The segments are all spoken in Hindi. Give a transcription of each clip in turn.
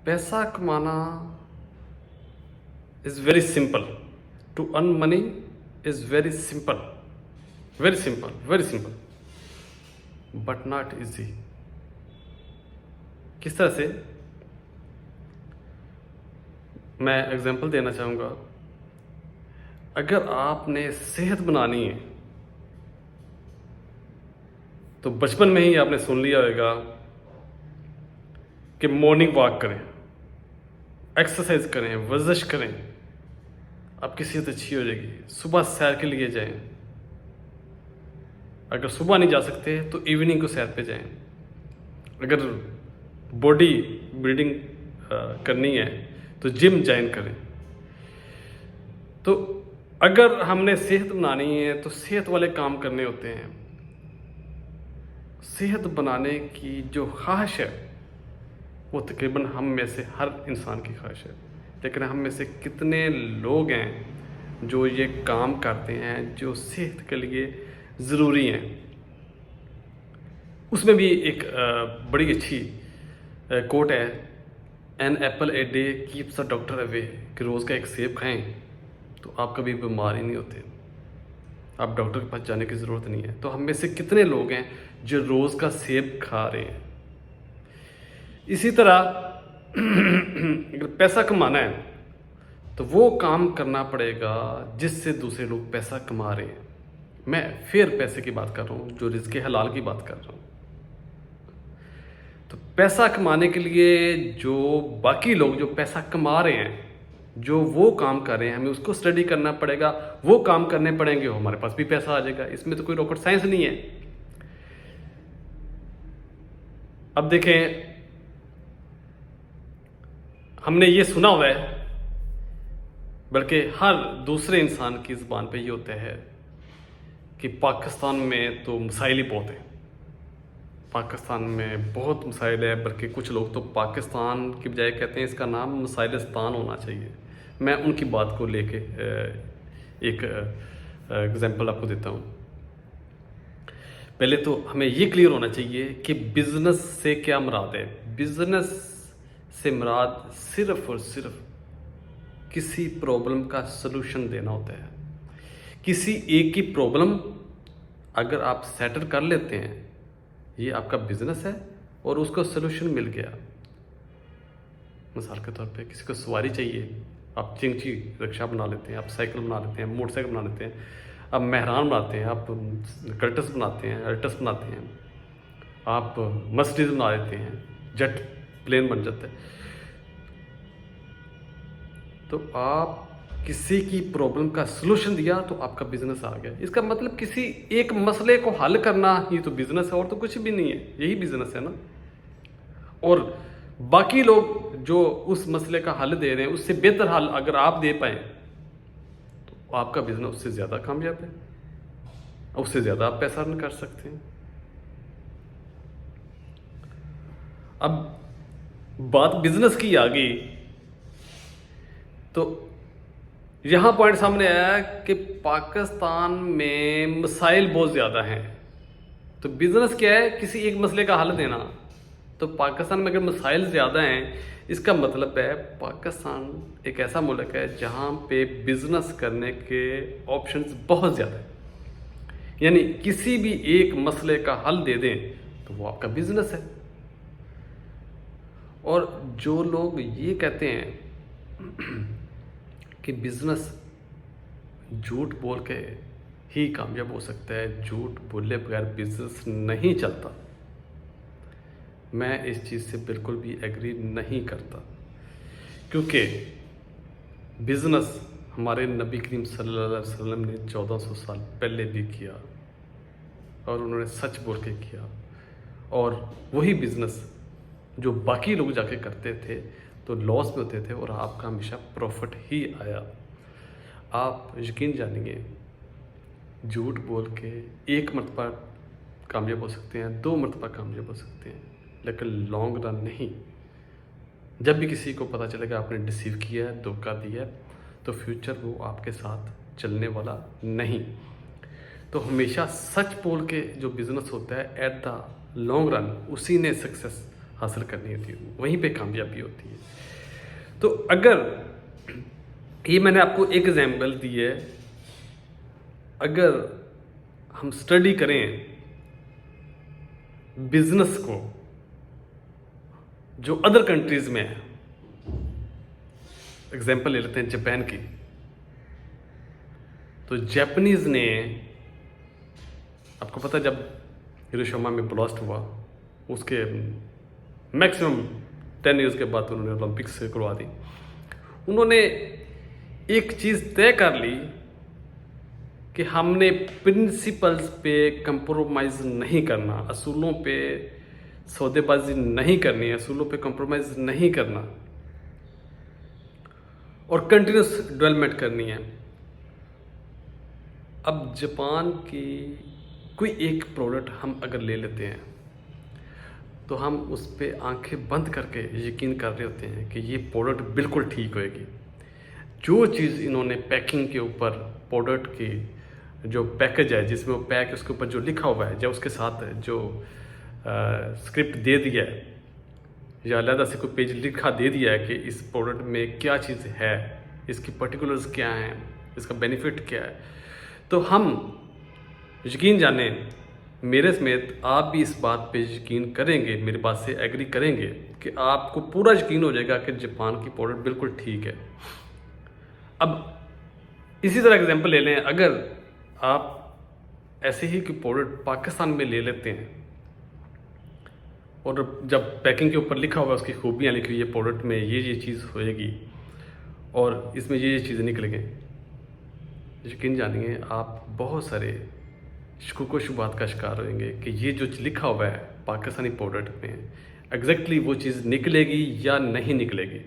पैसा कमाना is very simple. To earn money is very simple, very simple, very simple, but not easy. किस तरह से? मैं एग्जांपल देना चाहूँगा। अगर आपने सेहत बनानी है तो बचपन में ही आपने सुन लिया होगा कि मॉर्निंग वॉक करें, एक्सरसाइज करें, वर्जिश करें, आपकी सेहत अच्छी हो जाएगी। सुबह सैर के लिए जाएं, अगर सुबह नहीं जा सकते तो इवनिंग को सैर पे जाएं। अगर बॉडी बिल्डिंग करनी है तो जिम ज्वाइन करें। तो अगर हमने सेहत बनानी है तो सेहत वाले काम करने होते हैं। सेहत बनाने की जो ख्वाहिश है वो तकरीबन हम में से हर इंसान की ख्वाहिश है, लेकिन हम में से कितने लोग हैं जो ये काम करते हैं जो सेहत के लिए ज़रूरी हैं। उसमें भी एक बड़ी अच्छी कोट है, an apple a day keeps a doctor away, कि रोज़ का एक सेब खाएं तो आप कभी बीमार ही नहीं होते, आप डॉक्टर के पास जाने की ज़रूरत नहीं है। तो हम में से कितने लोग हैं जो रोज़ का सेब खा रहे हैं। इसी तरह अगर पैसा कमाना है तो वो काम करना पड़ेगा जिससे दूसरे लोग पैसा कमा रहे हैं। मैं फेयर पैसे की बात कर रहा हूँ, जो रिज़्क़ हलाल की बात कर रहा हूँ। तो पैसा कमाने के लिए जो बाकी लोग जो पैसा कमा रहे हैं, जो वो काम कर रहे हैं, हमें उसको स्टडी करना पड़ेगा, वो काम करने पड़ेंगे, हमारे पास भी पैसा आ जाएगा। इसमें तो कोई रॉकेट साइंस नहीं है। अब देखें, हमने ये सुना हुआ है, बल्कि हर दूसरे इंसान की ज़ुबान पे ये होता है कि पाकिस्तान में तो मसाइल ही बहुत हैं, पाकिस्तान में बहुत मसाइल है, बल्कि कुछ लोग तो पाकिस्तान की बजाय कहते हैं इसका नाम मसाइलिस्तान होना चाहिए। मैं उनकी बात को लेके एक एग्जांपल आपको देता हूँ। पहले तो हमें ये क्लियर होना चाहिए कि बिज़नेस से क्या मुराद है। बिज़नेस से मुराद सिर्फ और सिर्फ किसी प्रॉब्लम का सलूशन देना होता है। किसी एक की प्रॉब्लम अगर आप सेटल कर लेते हैं, ये आपका बिजनेस है और उसका सलूशन मिल गया। मिसाल के तौर पे किसी को सवारी चाहिए, आप चिंची रिक्शा बना लेते हैं, आप साइकिल बना लेते हैं, मोटरसाइकिल बना लेते हैं, आप मेहरान बनाते हैं, आप कर्टस बनाते हैं, अल्टस बनाते हैं, आप मर्सिडीज बना लेते हैं, जेट प्लेन बन जाता है। तो आप किसी की प्रॉब्लम का सलूशन दिया तो आपका बिजनेस आ गया। इसका मतलब किसी एक मसले को हल करना ही तो बिजनेस है, और तो कुछ भी नहीं है, यही बिजनेस है ना। और बाकी लोग जो उस मसले का हल दे रहे हैं, उससे बेहतर हल अगर आप दे पाए तो आपका बिजनेस उससे ज़्यादा कामयाब है, उससे ज़्यादा आप पैसा अर्न कर सकते हैं। अब बात बिजनेस की आ गई तो यहाँ पॉइंट सामने आया कि पाकिस्तान में मसाइल बहुत ज़्यादा हैं। तो बिज़नेस क्या है? किसी एक मसले का हल देना। तो पाकिस्तान में अगर मसाइल ज़्यादा हैं, इसका मतलब है पाकिस्तान एक ऐसा मुल्क है जहाँ पे बिज़नेस करने के ऑप्शंस बहुत ज़्यादा हैं। यानी किसी भी एक मसले का हल दे दें तो वो आपका बिज़नेस है। और जो लोग ये कहते हैं कि बिज़नेस झूठ बोल के ही कामयाब हो सकता है, झूठ बोले बगैर बिज़नेस नहीं चलता, मैं इस चीज़ से बिल्कुल भी एग्री नहीं करता। क्योंकि बिज़नेस हमारे नबी करीम सल्लल्लाहु अलैहि वसल्लम ने 1400 साल पहले भी किया, और उन्होंने सच बोल के किया। और वही बिज़नेस जो बाकी लोग जाके करते थे तो लॉस में होते थे, और आपका हमेशा प्रॉफिट ही आया। आप यकीन जानिए, झूठ बोल के एक मरतबा कामयाब हो सकते हैं, 2 मरतबा कामयाब हो सकते हैं, लेकिन लॉन्ग रन नहीं। जब भी किसी को पता चलेगा आपने डिसीव किया है, धोखा दिया है, तो फ्यूचर वो आपके साथ चलने वाला नहीं। तो हमेशा सच बोल के जो बिज़नेस होता है एट द लॉन्ग रन, उसी ने सक्सेस हासिल करनी होती है, वहीं पे कामयाबी होती है। तो अगर ये मैंने आपको एक एग्जाम्पल दी है, अगर हम स्टडी करें बिजनेस को जो अदर कंट्रीज में है, एग्जाम्पल ले लेते हैं जापान की। तो जापानीज ने, आपको पता है जब हिरोशिमा में ब्लास्ट हुआ उसके मैक्सिमम 10 ईयर्स के बाद उन्होंने ओलंपिक्स करवा दी। उन्होंने एक चीज़ तय कर ली कि हमने प्रिंसिपल्स पे कंप्रोमाइज़ नहीं करना, असूलों पे सौदेबाजी नहीं करनी, असूलों पे कंप्रोमाइज़ नहीं करना और कंटिन्यूस डेवलपमेंट करनी है। अब जापान की कोई एक प्रोडक्ट हम अगर ले लेते हैं तो हम उस पर आंखें बंद करके यकीन कर रहे होते हैं कि ये प्रोडक्ट बिल्कुल ठीक होएगी। जो चीज़ इन्होंने पैकिंग के ऊपर प्रोडक्ट की जो पैकेज है, जिसमें वो पैक उसके ऊपर जो लिखा हुआ है, या उसके साथ जो स्क्रिप्ट दे दिया है या अलग से कोई पेज लिखा दे दिया है कि इस प्रोडक्ट में क्या चीज़ है, इसकी पर्टिकुलर्स क्या हैं, इसका बेनिफिट क्या है, तो हम यकीन जाने, मेरे समेत आप भी इस बात पे यकीन करेंगे, मेरी बात से एग्री करेंगे कि आपको पूरा यकीन हो जाएगा कि जापान की प्रोडक्ट बिल्कुल ठीक है। अब इसी तरह एग्जांपल ले लें, अगर आप ऐसे ही की प्रोडक्ट पाकिस्तान में ले लेते हैं और जब पैकिंग के ऊपर लिखा हुआ है, उसकी खूबियाँ लिखी हुई है, प्रोडक्ट में ये चीज़ होएगी और इसमें ये चीज़ें निकलेंगे, यकीन जानिए आप बहुत सारे शुक्र शुबात का शिकार होंगे कि ये जो लिखा हुआ है पाकिस्तानी प्रोडक्ट में एग्जैक्टली वो चीज़ निकलेगी या नहीं निकलेगी।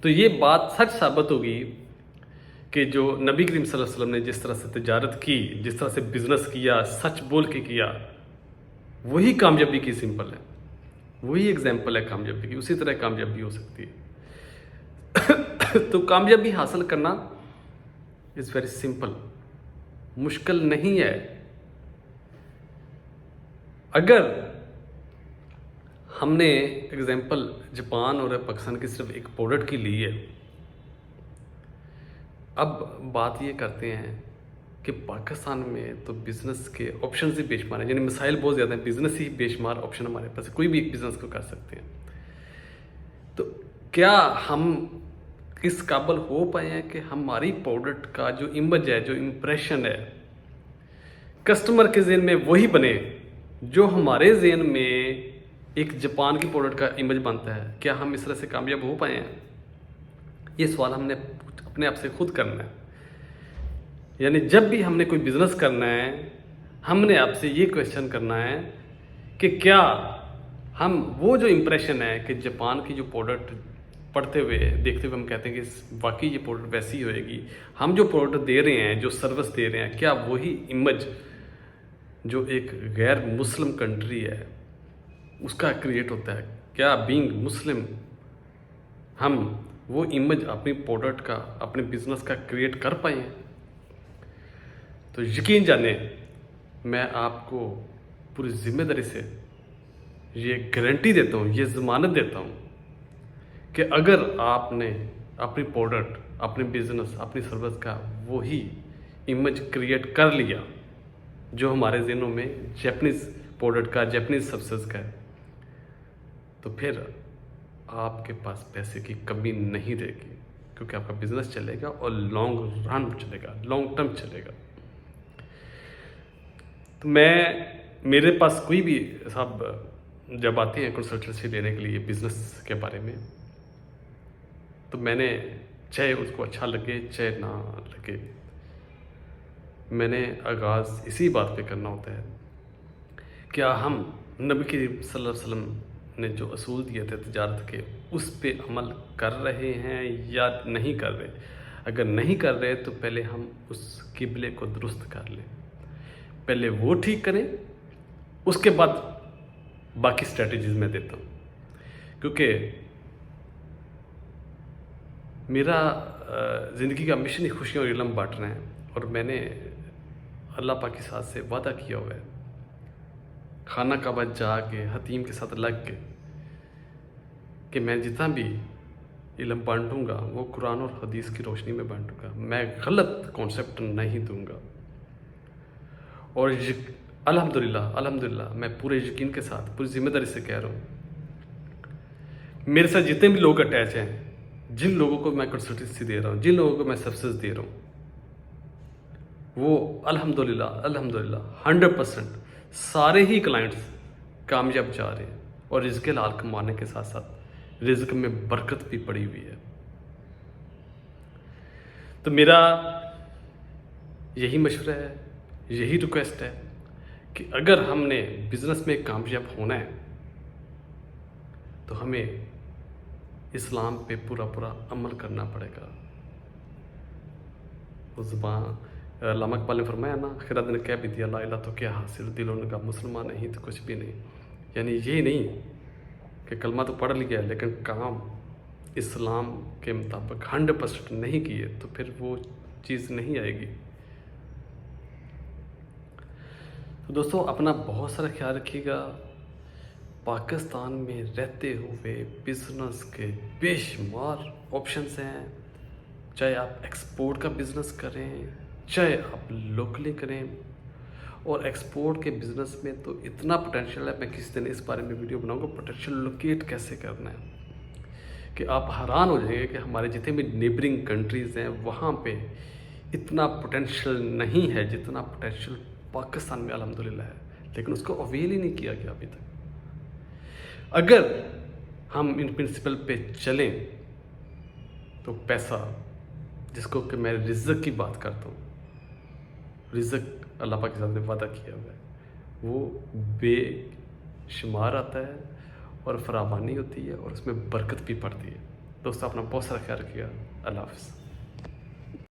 तो ये बात सच साबित होगी कि जो नबी करीम सल्लल्लाहु अलैहि वसल्लम ने जिस तरह से तिजारत की, जिस तरह से बिजनेस किया, सच बोल के किया, वही कामयाबी की सिंपल है, वही एग्जाम्पल है कामयाबी की, उसी तरह कामयाबी हो सकती है। तो कामयाबी हासिल करना इज़ वेरी सिंपल, मुश्किल नहीं है। अगर हमने एग्जाम्पल जापान और पाकिस्तान की सिर्फ एक प्रोडक्ट की ली है, अब बात ये करते हैं कि पाकिस्तान में तो बिज़नेस के ऑप्शन ही बेशुमार हैं, यानी मिसाइल बहुत ज़्यादा हैं, बिज़नेस ही बेशुमार ऑप्शन हमारे पास, कोई भी एक बिज़नेस को कर सकते हैं। तो क्या हम इस काबिल हो पाए हैं कि हमारी प्रोडक्ट का जो इमेज है, जो इम्प्रेशन है, कस्टमर के जहन में वही बने जो हमारे जहन में एक जापान की प्रोडक्ट का इमेज बनता है? क्या हम इस तरह से कामयाब हो पाए हैं? ये सवाल हमने अपने आप से खुद करना है। यानी जब भी हमने कोई बिज़नेस करना है, हमने आपसे ये क्वेश्चन करना है कि क्या हम वो जो इम्प्रेशन है कि जापान की जो प्रोडक्ट पढ़ते हुए, देखते हुए हम कहते हैं कि वाकई ये प्रोडक्ट वैसी होएगी, हम जो प्रोडक्ट दे रहे हैं, जो सर्विस दे रहे हैं, क्या वही इमेज जो एक गैर मुस्लिम कंट्री है उसका क्रिएट होता है? क्या बीइंग मुस्लिम हम वो इमेज अपनी प्रोडक्ट का, अपने बिजनेस का क्रिएट कर पाए हैं? तो यकीन जाने, मैं आपको पूरी जिम्मेदारी से ये गारंटी देता हूँ, ये ज़मानत देता हूँ कि अगर आपने अपनी प्रोडक्ट, अपने बिजनेस, अपनी सर्विस का वही इमेज क्रिएट कर लिया जो हमारे ज़हनों में जापानीज़ प्रोडक्ट का, जापानीज़ सर्विसेज का है, तो फिर आपके पास पैसे की कमी नहीं रहेगी, क्योंकि आपका बिजनेस चलेगा और लॉन्ग रन चलेगा, लॉन्ग टर्म चलेगा। तो मेरे पास कोई भी साहब जब आते हैं कंसल्टेंसी लेने के लिए बिजनेस के बारे में, तो मैंने, चाहे उसको अच्छा लगे चाहे ना लगे, मैंने आगाज़ इसी बात पे करना होता है, क्या हम नबी करीम सल्लल्लाहु अलैहि वसल्लम ने जो असूल दिए थे तिजारत के, उस पे अमल कर रहे हैं या नहीं कर रहे? अगर नहीं कर रहे तो पहले हम उस किबले को दुरुस्त कर लें, पहले वो ठीक करें, उसके बाद बाकी स्ट्रेटजीज मैं देता हूँ। क्योंकि मेरा ज़िंदगी का मिशन ही खुशियाँ और इल्म बांटना है, और मैंने अल्लाह पाक के साथ से वादा किया हुआ है, खाना काबा जाके हतीम के साथ लग के कि मैं जितना भी इल्म बांटूंगा वो कुरान और हदीस की रोशनी में बांटूंगा, मैं गलत कॉन्सेप्ट नहीं दूंगा। और अल्हम्दुलिल्लाह अल्हम्दुलिल्लाह मैं पूरे यकीन के साथ पूरी जिम्मेदारी से कह रहा हूँ, मेरे साथ जितने भी लोग अटैच हैं, जिन लोगों को मैं कंसल्टेंसी दे रहा हूँ, जिन लोगों को मैं सर्विसेज दे रहा हूँ, वो अल्हम्दुलिल्लाह अल्हम्दुलिल्लाह 100% सारे ही क्लाइंट्स कामयाब जा रहे हैं और रिज़्क़ हलाल कमाने के साथ साथ रिज़्क़ में बरकत भी पड़ी हुई है। तो मेरा यही मशवरा है, यही रिक्वेस्ट है कि अगर हमने बिज़नेस में कामयाब होना है तो हमें इस्लाम पे पूरा पूरा अमल करना पड़ेगा। उस ज़ुबान अल्लामा इक़बाल ने फरमाया ना, खिरात ने कह भी दिया, ला इलाहा तो क्या हासिल, दिलों ने कहा मुसलमान नहीं तो कुछ भी नहीं। यानी ये नहीं कि कलमा तो पढ़ लिया है लेकिन काम इस्लाम के मुताबिक 100% नहीं किए तो फिर वो चीज़ नहीं आएगी। तो दोस्तों अपना बहुत सारा ख्याल रखिएगा। पाकिस्तान में रहते हुए बिज़नेस के बेशुमार ऑप्शंस हैं, चाहे आप एक्सपोर्ट का बिज़नेस करें, चाहे आप लोकली करें। और एक्सपोर्ट के बिज़नेस में तो इतना पोटेंशियल है, मैं किसी दिन इस बारे में वीडियो बनाऊंगा, पोटेंशियल लोकेट कैसे करना है, कि आप हैरान हो जाएंगे कि हमारे जितने भी नेबरिंग कंट्रीज़ हैं वहाँ पे इतना पोटेंशियल नहीं है जितना पोटेंशियल पाकिस्तान में अल्हम्दुलिल्लाह है, लेकिन उसको अवेल ही नहीं किया गया अभी तक। अगर हम इन प्रिंसिपल पे चलें तो पैसा, जिसको कि मैं रिज़्क़ की बात करता हूँ, रिज़्क़ अल्लाह पाक के साथ ने वादा किया हुआ है, वो बेशुमार आता है और फरावानी होती है और उसमें बरकत भी पड़ती है। दोस्तों अपना बहुत सारा ख्याल रखिएगा। अल्लाह हाफ़िज़।